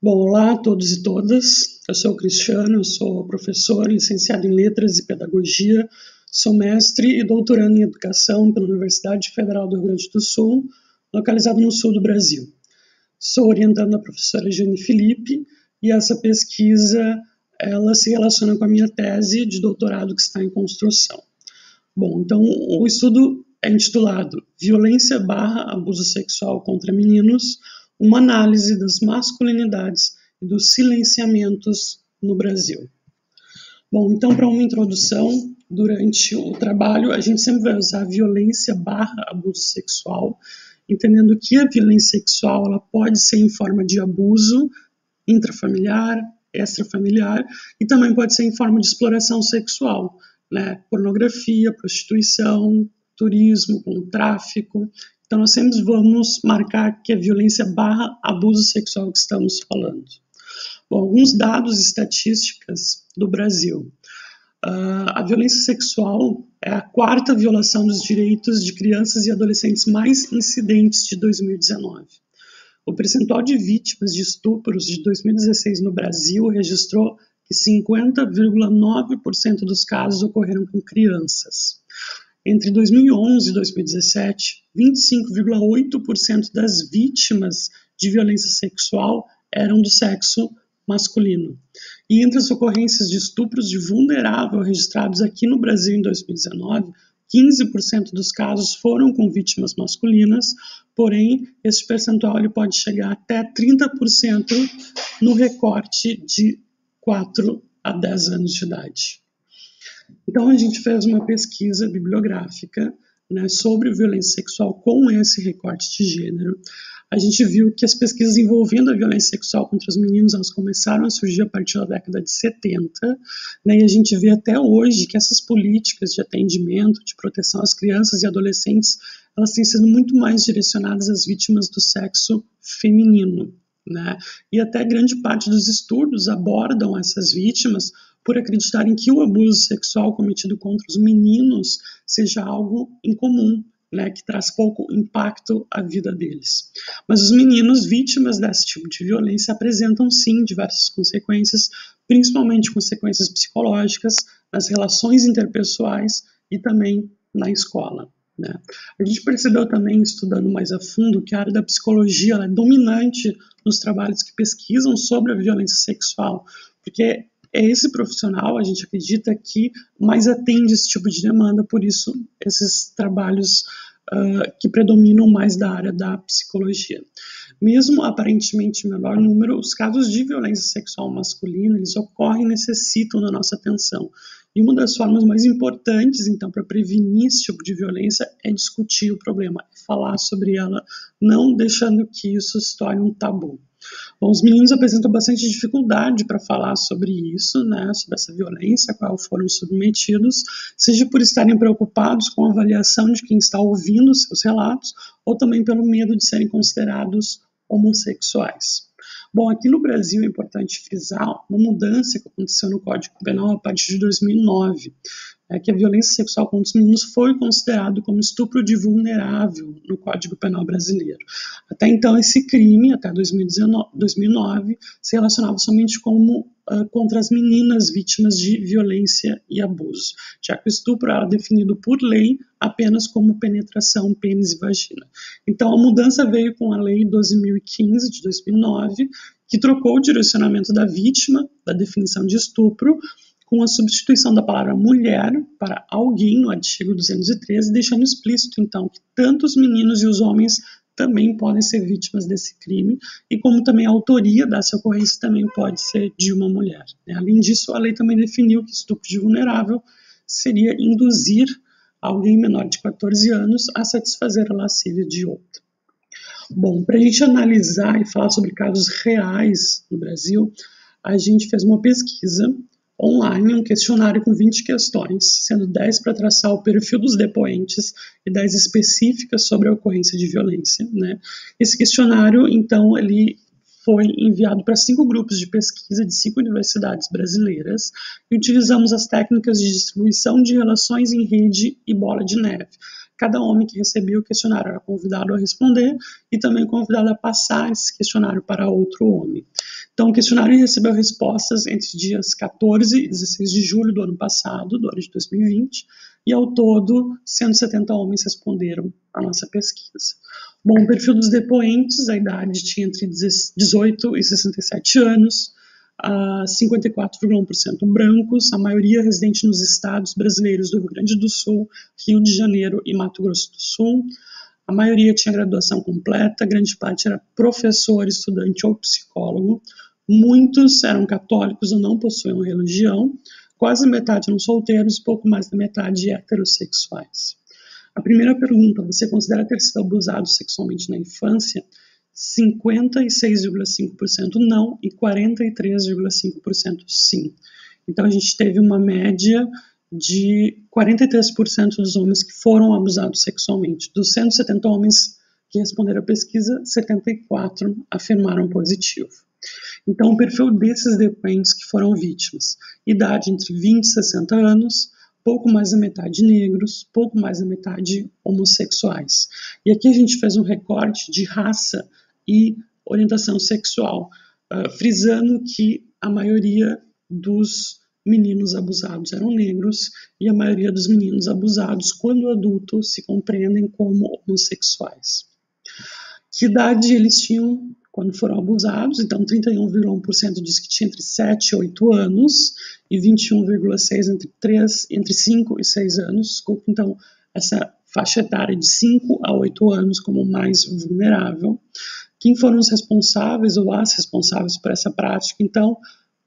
Bom, olá a todos e todas. Eu sou o Cristiano, eu sou professor, licenciado em Letras e Pedagogia, sou mestre e doutorando em Educação pela Universidade Federal do Rio Grande do Sul, localizado no sul do Brasil. Sou orientando da professora Jane Felipe e essa pesquisa ela se relaciona com a minha tese de doutorado que está em construção. Bom, então o estudo é intitulado Violência/Abuso Sexual contra Meninos, uma análise das masculinidades e dos silenciamentos no Brasil. Bom, então para uma introdução, durante o trabalho a gente sempre vai usar violência/abuso sexual, entendendo que a violência sexual ela pode ser em forma de abuso intrafamiliar, extrafamiliar e também pode ser em forma de exploração sexual, né? Pornografia, prostituição, turismo, com tráfico. Então, nós sempre vamos marcar que é violência/abuso sexual que estamos falando. Bom, alguns dados e estatísticas do Brasil. A violência sexual é a quarta violação dos direitos de crianças e adolescentes mais incidentes de 2019. O percentual de vítimas de estupros de 2016 no Brasil registrou que 50,9% dos casos ocorreram com crianças. Entre 2011 e 2017, 25,8% das vítimas de violência sexual eram do sexo masculino. E entre as ocorrências de estupros de vulnerável registrados aqui no Brasil em 2019, 15% dos casos foram com vítimas masculinas, porém, esse percentual ele pode chegar até 30% no recorte de 4 a 10 anos de idade. Então, a gente fez uma pesquisa bibliográfica, né, sobre violência sexual com esse recorte de gênero. A gente viu que as pesquisas envolvendo a violência sexual contra os meninos elas começaram a surgir a partir da década de 70, né, e a gente vê até hoje que essas políticas de atendimento, de proteção às crianças e adolescentes, elas têm sido muito mais direcionadas às vítimas do sexo feminino, né, e até grande parte dos estudos abordam essas vítimas por acreditarem que o abuso sexual cometido contra os meninos seja algo incomum, né, que traz pouco impacto à vida deles. Mas os meninos vítimas desse tipo de violência apresentam sim diversas consequências, principalmente consequências psicológicas, nas relações interpessoais e também na escola, né. A gente percebeu também, estudando mais a fundo, que a área da psicologia ela é dominante nos trabalhos que pesquisam sobre a violência sexual, porque é esse profissional, a gente acredita que mais atende esse tipo de demanda, por isso esses trabalhos que predominam mais da área da psicologia. Mesmo aparentemente em menor número, os casos de violência sexual masculina, eles ocorrem e necessitam da nossa atenção. E uma das formas mais importantes, então, para prevenir esse tipo de violência é discutir o problema, é falar sobre ela, não deixando que isso se torne um tabu. Bom, os meninos apresentam bastante dificuldade para falar sobre isso, né, sobre essa violência a qual foram submetidos, seja por estarem preocupados com a avaliação de quem está ouvindo os seus relatos, ou também pelo medo de serem considerados homossexuais. Bom, aqui no Brasil é importante frisar uma mudança que aconteceu no Código Penal a partir de 2009, que a violência sexual contra os meninos foi considerado como estupro de vulnerável no Código Penal brasileiro. Até então, esse crime, até 2009, se relacionava somente contra as meninas vítimas de violência e abuso, já que o estupro era definido por lei apenas como penetração, pênis e vagina. Então, a mudança veio com a Lei 12.015, de 2009, que trocou o direcionamento da vítima, da definição de estupro, com a substituição da palavra mulher para alguém no artigo 213, deixando explícito, então, que tanto os meninos e os homens também podem ser vítimas desse crime, e como também a autoria dessa ocorrência também pode ser de uma mulher, né? Além disso, a lei também definiu que estupro de vulnerável seria induzir alguém menor de 14 anos a satisfazer a lascívia de outro. Bom, para a gente analisar e falar sobre casos reais no Brasil, a gente fez uma pesquisa online, um questionário com 20 questões, sendo 10 para traçar o perfil dos depoentes e 10 específicas sobre a ocorrência de violência, né? Esse questionário, então, ele foi enviado para 5 grupos de pesquisa de 5 universidades brasileiras e utilizamos as técnicas de distribuição de relações em rede e bola de neve. Cada homem que recebia o questionário era convidado a responder e também convidado a passar esse questionário para outro homem. Então, o questionário recebeu respostas entre os dias 14 e 16 de julho do ano passado, do ano de 2020, e ao todo 170 homens responderam à nossa pesquisa. Bom, o perfil dos depoentes, a idade tinha entre 18 e 67 anos, 54,1% brancos, a maioria residente nos estados brasileiros do Rio Grande do Sul, Rio de Janeiro e Mato Grosso do Sul. A maioria tinha graduação completa, grande parte era professor, estudante ou psicólogo. Muitos eram católicos ou não possuíam religião. Quase metade eram solteiros, pouco mais da metade heterossexuais. A primeira pergunta: você considera ter sido abusado sexualmente na infância? 56,5% não e 43,5% sim. Então a gente teve uma média de 43% dos homens que foram abusados sexualmente. Dos 170 homens que responderam à pesquisa, 74 afirmaram positivo. Então, o perfil desses depoentes que foram vítimas: idade entre 20 e 60 anos, pouco mais da metade negros, pouco mais da metade homossexuais. E aqui a gente fez um recorte de raça e orientação sexual, frisando que a maioria dos meninos abusados eram negros e a maioria dos meninos abusados, quando adultos, se compreendem como homossexuais. Que idade eles tinham quando foram abusados? Então, 31,1% diz que tinha entre 7 e 8 anos e 21,6% entre 5 e 6 anos. Desculpa, então, essa faixa etária de 5 a 8 anos como mais vulnerável. Quem foram os responsáveis ou as responsáveis por essa prática? Então,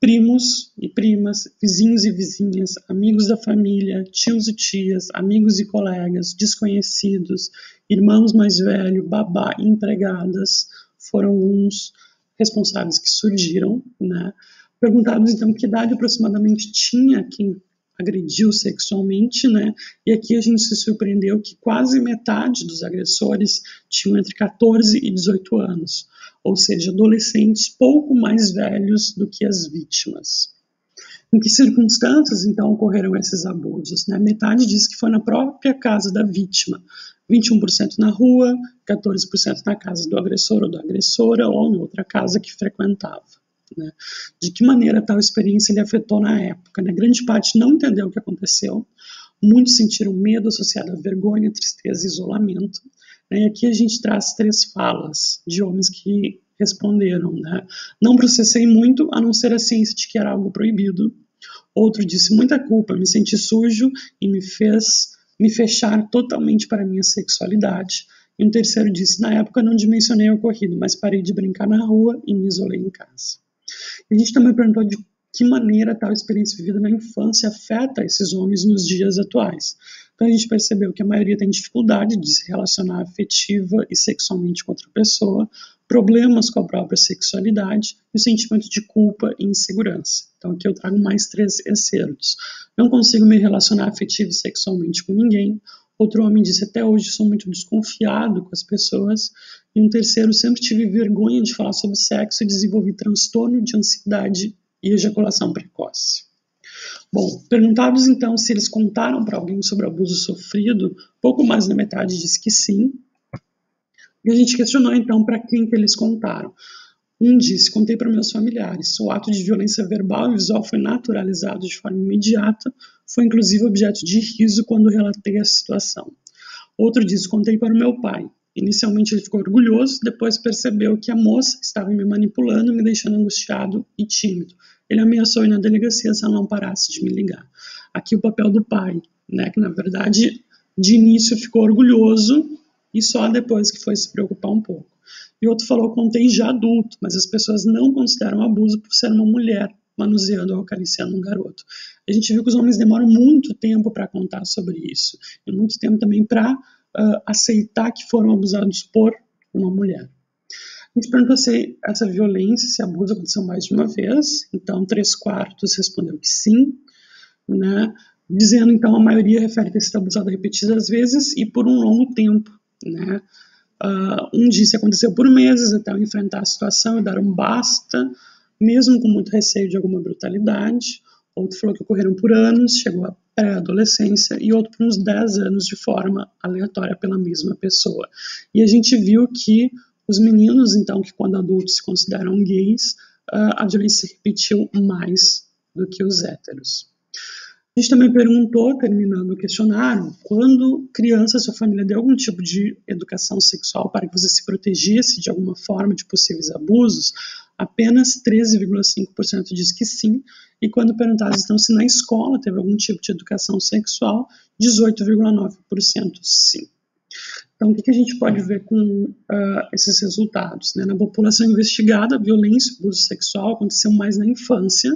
primos e primas, vizinhos e vizinhas, amigos da família, tios e tias, amigos e colegas, desconhecidos, irmãos mais velhos, babá, empregadas, foram alguns responsáveis que surgiram, né? Perguntados, então, que idade aproximadamente tinha quem agrediu sexualmente, né? E aqui a gente se surpreendeu que quase metade dos agressores tinham entre 14 e 18 anos, ou seja, adolescentes pouco mais velhos do que as vítimas. Em que circunstâncias, então, ocorreram esses abusos? Né? Metade diz que foi na própria casa da vítima, 21% na rua, 14% na casa do agressor ou da agressora, ou em outra casa que frequentava. Né? De que maneira tal experiência lhe afetou na época? Né? Grande parte não entendeu o que aconteceu, muitos sentiram medo associado à vergonha, tristeza e isolamento. Né? E aqui a gente traz 3 falas de homens que responderam. Né? Não processei muito, a não ser a ciência de que era algo proibido. Outro disse: muita culpa, me senti sujo e me fez me fechar totalmente para a minha sexualidade. E um terceiro disse: na época não dimensionei o ocorrido, mas parei de brincar na rua e me isolei em casa. E a gente também perguntou de que maneira tal experiência vivida na infância afeta esses homens nos dias atuais. Então a gente percebeu que a maioria tem dificuldade de se relacionar afetiva e sexualmente com outra pessoa, problemas com a própria sexualidade e o sentimento de culpa e insegurança. Então aqui eu trago mais 3 excertos. Não consigo me relacionar afetivo e sexualmente com ninguém. Outro homem disse: até hoje sou muito desconfiado com as pessoas. E um terceiro: sempre tive vergonha de falar sobre sexo e desenvolvi transtorno de ansiedade e ejaculação precoce. Bom, perguntados então se eles contaram para alguém sobre o abuso sofrido, pouco mais da metade disse que sim. E a gente questionou então para quem que eles contaram. Um disse: contei para meus familiares. O ato de violência verbal e visual foi naturalizado de forma imediata, foi inclusive objeto de riso quando relatei a situação. Outro disse: contei para o meu pai. Inicialmente ele ficou orgulhoso, depois percebeu que a moça estava me manipulando, me deixando angustiado e tímido. Ele ameaçou ir na delegacia se ela não parasse de me ligar. Aqui o papel do pai, né, que na verdade de início ficou orgulhoso e só depois que foi se preocupar um pouco. E outro falou: contei já adulto, mas as pessoas não consideram abuso por ser uma mulher manuseando ou acariciando um garoto. A gente viu que os homens demoram muito tempo para contar sobre isso, e muito tempo também para aceitar que foram abusados por uma mulher. A gente perguntou se essa violência, esse abuso aconteceu mais de uma vez, então 3/4 respondeu que sim, né? Dizendo então a maioria refere ter sido abusado repetidas vezes e por um longo tempo, né? Um disse aconteceu por meses até eu enfrentar a situação e dar um basta, mesmo com muito receio de alguma brutalidade. Outro falou que ocorreram por anos, chegou à pré-adolescência, e outro por uns 10 anos de forma aleatória pela mesma pessoa. E a gente viu que os meninos, então, que quando adultos se consideram gays, a violência se repetiu mais do que os héteros. A gente também perguntou, terminando o questionário, quando criança sua família deu algum tipo de educação sexual para que você se protegesse de alguma forma de possíveis abusos, apenas 13,5% diz que sim, e quando perguntados então se na escola teve algum tipo de educação sexual, 18,9% sim. Então, o que a gente pode ver com esses resultados? Né? Na população investigada, a violência e abuso sexual aconteceu mais na infância,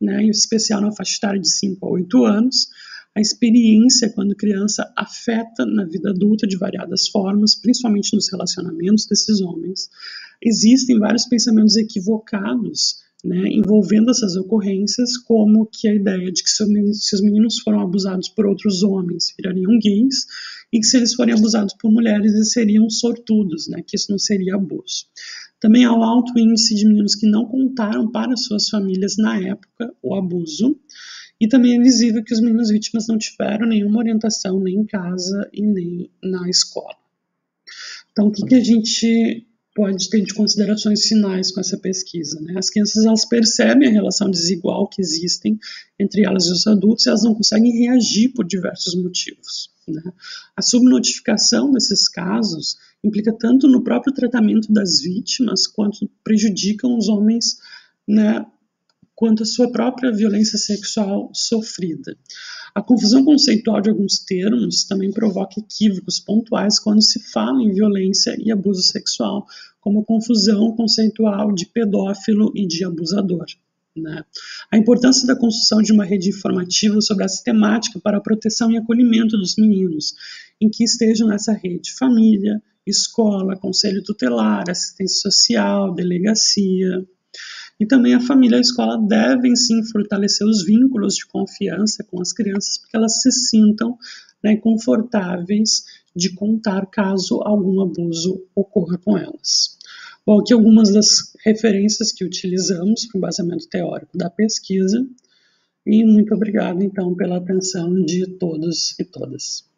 né, em especial na faixa etária de 5 a 8 anos. A experiência, quando criança, afeta na vida adulta de variadas formas, principalmente nos relacionamentos desses homens. Existem vários pensamentos equivocados, né, envolvendo essas ocorrências, como que a ideia de que se os meninos foram abusados por outros homens, virariam gays, e que se eles forem abusados por mulheres, eles seriam sortudos, né, que isso não seria abuso. Também há um alto índice de meninos que não contaram para suas famílias na época o abuso, e também é visível que os meninos vítimas não tiveram nenhuma orientação nem em casa e nem na escola. Então, o que a gente pode ter de considerações finais com essa pesquisa? Né? As crianças elas percebem a relação desigual que existem entre elas e os adultos e elas não conseguem reagir por diversos motivos. Né? A subnotificação desses casos implica tanto no próprio tratamento das vítimas quanto prejudicam os homens, né, quanto a sua própria violência sexual sofrida. A confusão conceitual de alguns termos também provoca equívocos pontuais quando se fala em violência e abuso sexual, como confusão conceitual de pedófilo e de abusador. Né? A importância da construção de uma rede informativa sobre essa temática para a proteção e acolhimento dos meninos, em que estejam nessa rede família, escola, conselho tutelar, assistência social, delegacia. E também a família e a escola devem sim fortalecer os vínculos de confiança com as crianças para que elas se sintam, né, confortáveis de contar caso algum abuso ocorra com elas. Bom, aqui algumas das referências que utilizamos para o embasamento teórico da pesquisa, e muito obrigado então pela atenção de todos e todas.